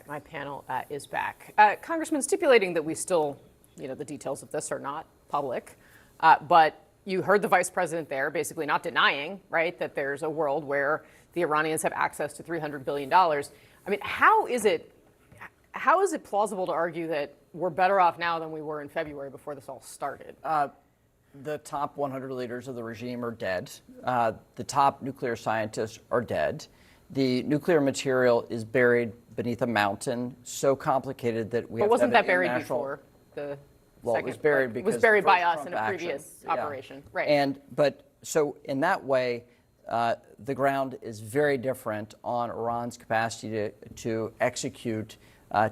right, my panel is back. Congressman, stipulating that we still, the details of this are not public, but you heard the vice president there basically not denying, right, that there's a world where the Iranians have access to $300 billion. I mean, how is it plausible to argue that we're better off now than we were in February before this all started? The top 100 leaders of the regime are dead. The top nuclear scientists are dead. The nuclear material is buried beneath a mountain, so complicated that we have to have wasn't that buried before the Well, second? it was buried because it was buried by the us Trump in a previous action. operation, right? But so in that way, the ground is very different on Iran's capacity to execute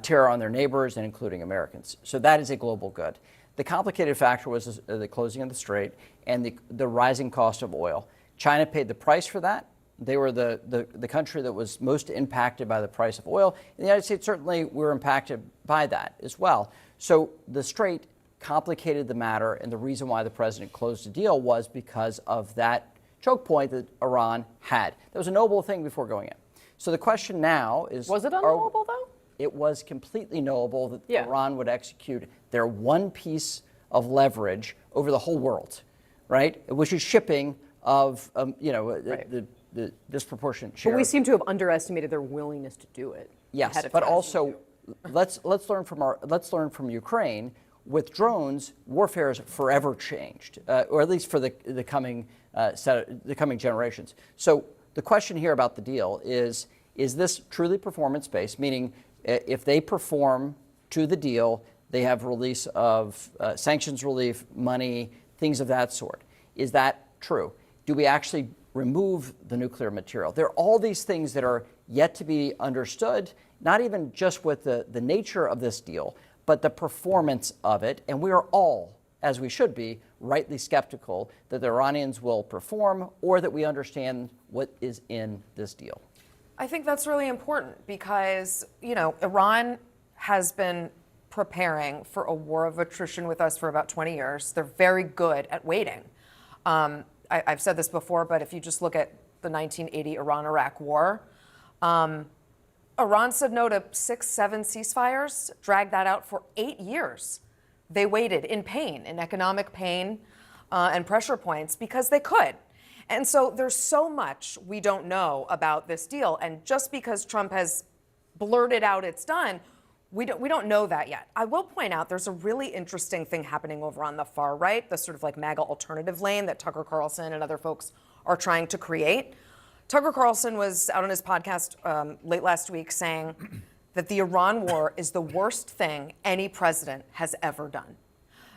terror on their neighbors and including Americans. So that is a global good. The complicated factor was the closing of the strait and the rising cost of oil. China paid the price for that. They were the country that was most impacted by the price of oil. In the United States, certainly, we're impacted by that as well. So the strait complicated the matter, and the reason why the president closed the deal was because of that choke point that Iran had. That was a noble thing before going in. So the question now is... Was it unknowable, though? It was completely knowable that Yeah. Iran would execute their one piece of leverage over the whole world, right? Which is shipping of, Right. the disproportionate share. But we seem to have underestimated their willingness to do it. Yes, ahead of but time. also let's learn from Ukraine. With drones, warfare has forever changed, or at least for the coming generations. So the question here about the deal is this truly performance-based? Meaning, if they perform to the deal, they have release of sanctions relief, money, things of that sort. Is that true? Do we actually remove the nuclear material? There are all these things that are yet to be understood, not even just with the nature of this deal, but the performance of it. And we are all, as we should be, rightly skeptical that the Iranians will perform or that we understand what is in this deal. I think that's really important because, Iran has been preparing for a war of attrition with us for about 20 years. They're very good at waiting. I've said this before, but if you just look at the 1980 Iran-Iraq war, Iran said no to 6, 7 ceasefires, dragged that out for 8 years. They waited in pain, in economic pain and pressure points because they could. And so there's so much we don't know about this deal. And just because Trump has blurted out it's done, we don't know that yet. I will point out there's a really interesting thing happening over on the far right, the sort of like MAGA alternative lane that Tucker Carlson and other folks are trying to create. Tucker Carlson was out on his podcast late last week saying that the Iran war is the worst thing any president has ever done.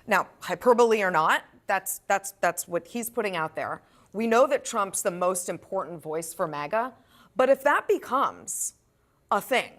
Now, hyperbole or not, that's what he's putting out there. We know that Trump's the most important voice for MAGA, but if that becomes a thing,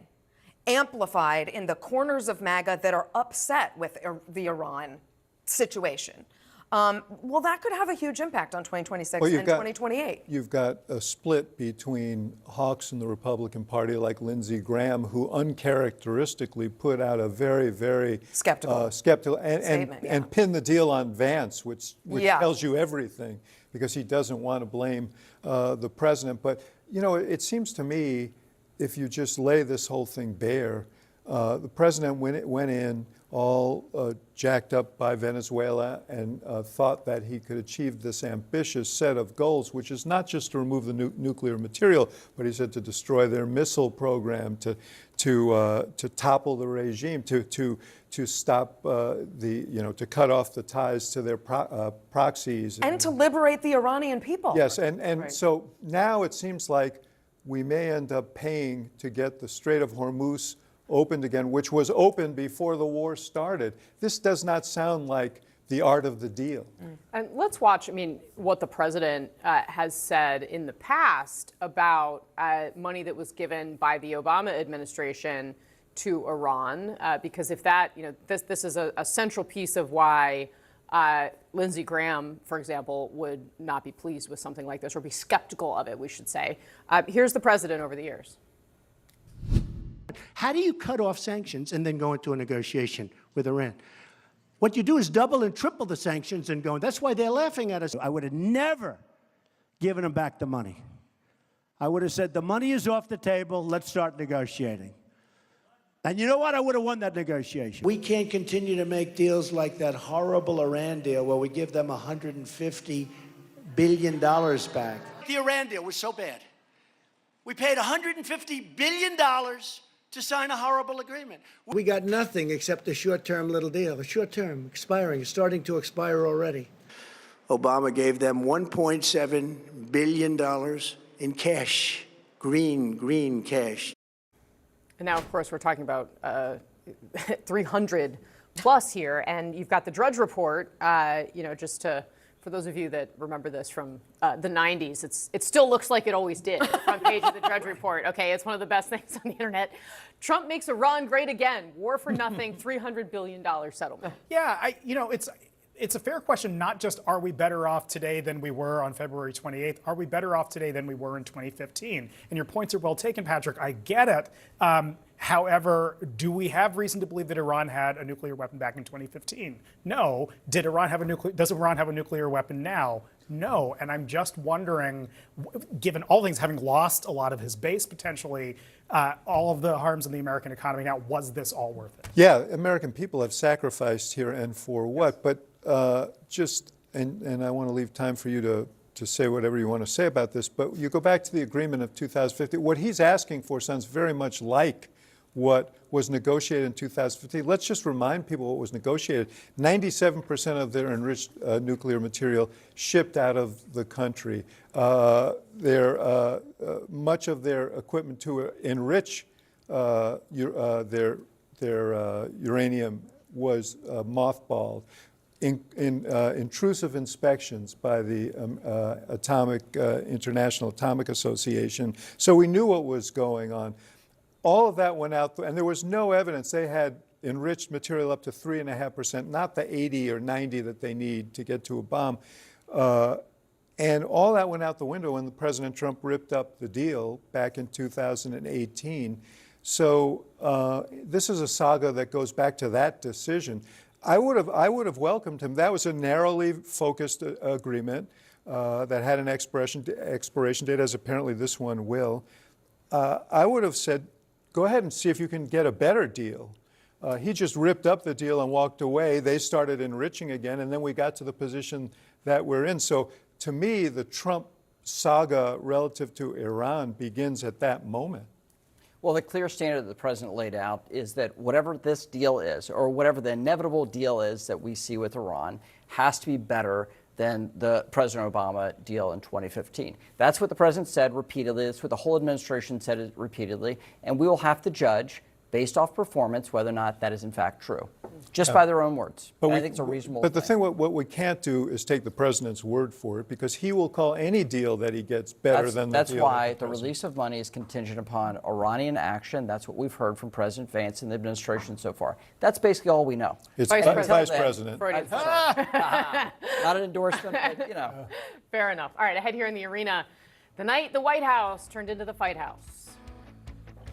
amplified in the corners of MAGA that are upset with the Iran situation, well, that could have a huge impact on 2026 and 2028. You've got a split between hawks in the Republican Party like Lindsey Graham, who uncharacteristically put out a very, very skeptical statement, and pinned the deal on Vance, which tells you everything, because he doesn't want to blame the president. But, it seems to me, if you just lay this whole thing bare, the president went in all jacked up by Venezuela and thought that he could achieve this ambitious set of goals, which is not just to remove the nuclear material, but he said to destroy their missile program, to topple the regime, to stop to cut off the ties to their proxies. And to liberate the Iranian people. Yes, and so now it seems like we may end up paying to get the Strait of Hormuz opened again, which was open before the war started. This does not sound like the art of the deal. And let's watch, what the president has said in the past about money that was given by the Obama administration to Iran, because if that, this is a central piece of why Lindsey Graham, for example, would not be pleased with something like this, or be skeptical of it, we should say. Here's the president over the years. How do you cut off sanctions and then go into a negotiation with Iran? What you do is double and triple the sanctions and go. That's why they're laughing at us. I would have never given them back the money. I would have said, the money is off the table. Let's start negotiating. And you know what? I would have won that negotiation. We can't continue to make deals like that horrible Iran deal where we give them $150 billion back. The Iran deal was so bad. We paid $150 billion to sign a horrible agreement. We got nothing except a short-term little deal. A short-term, expiring, starting to expire already. Obama gave them $1.7 billion in cash, green cash. And now, of course, we're talking about 300 plus here, and you've got the Drudge Report. Just for those of you that remember this from the 90s, it still looks like it always did. The front page of the Drudge Report. Okay, it's one of the best things on the internet. Trump makes Iran great again. War for nothing. $300 billion settlement. Yeah, it's a fair question, not just are we better off today than we were on February 28th, are we better off today than we were in 2015? And your points are well taken, Patrick. I get it. However, do we have reason to believe that Iran had a nuclear weapon back in 2015? No. Does Iran have a nuclear weapon now? No. And I'm just wondering, given all things, having lost a lot of his base potentially, all of the harms in the American economy now, was this all worth it? Yeah, American people have sacrificed here, and for what? But and I want to leave time for you to say whatever you want to say about this, but you go back to the agreement of 2015. What he's asking for sounds very much like what was negotiated in 2015. Let's just remind people what was negotiated. 97% of their enriched nuclear material shipped out of the country. Much of their equipment to enrich their uranium was mothballed. Intrusive inspections by the International Atomic Association. So we knew what was going on. All of that went out, and there was no evidence. They had enriched material up to 3.5%, not the 80 or 90 that they need to get to a bomb. And all that went out the window when President Trump ripped up the deal back in 2018. So this is a saga that goes back to that decision. I would have welcomed him. That was a narrowly focused agreement that had an expiration date, as apparently this one will. I would have said, go ahead and see if you can get a better deal. He just ripped up the deal and walked away. They started enriching again, and then we got to the position that we're in. So to me, the Trump saga relative to Iran begins at that moment. Well, the clear standard that the president laid out is that whatever this deal is, or whatever the inevitable deal is that we see with Iran, has to be better than the President Obama deal in 2015. That's what the president said repeatedly. That's what the whole administration said repeatedly. And we will have to judge, based off performance, whether or not that is in fact true, just by their own words. But I think it's a reasonable But the thing, what we can't do is take the president's word for it, because he will call any deal that he gets better than the deal. That's why the release of money is contingent upon Iranian action. That's what we've heard from President Vance and the administration so far. That's basically all we know. It's Vice President. Not an endorsement, but Fair enough. All right, ahead here in the arena, the night the White House turned into the Fight House.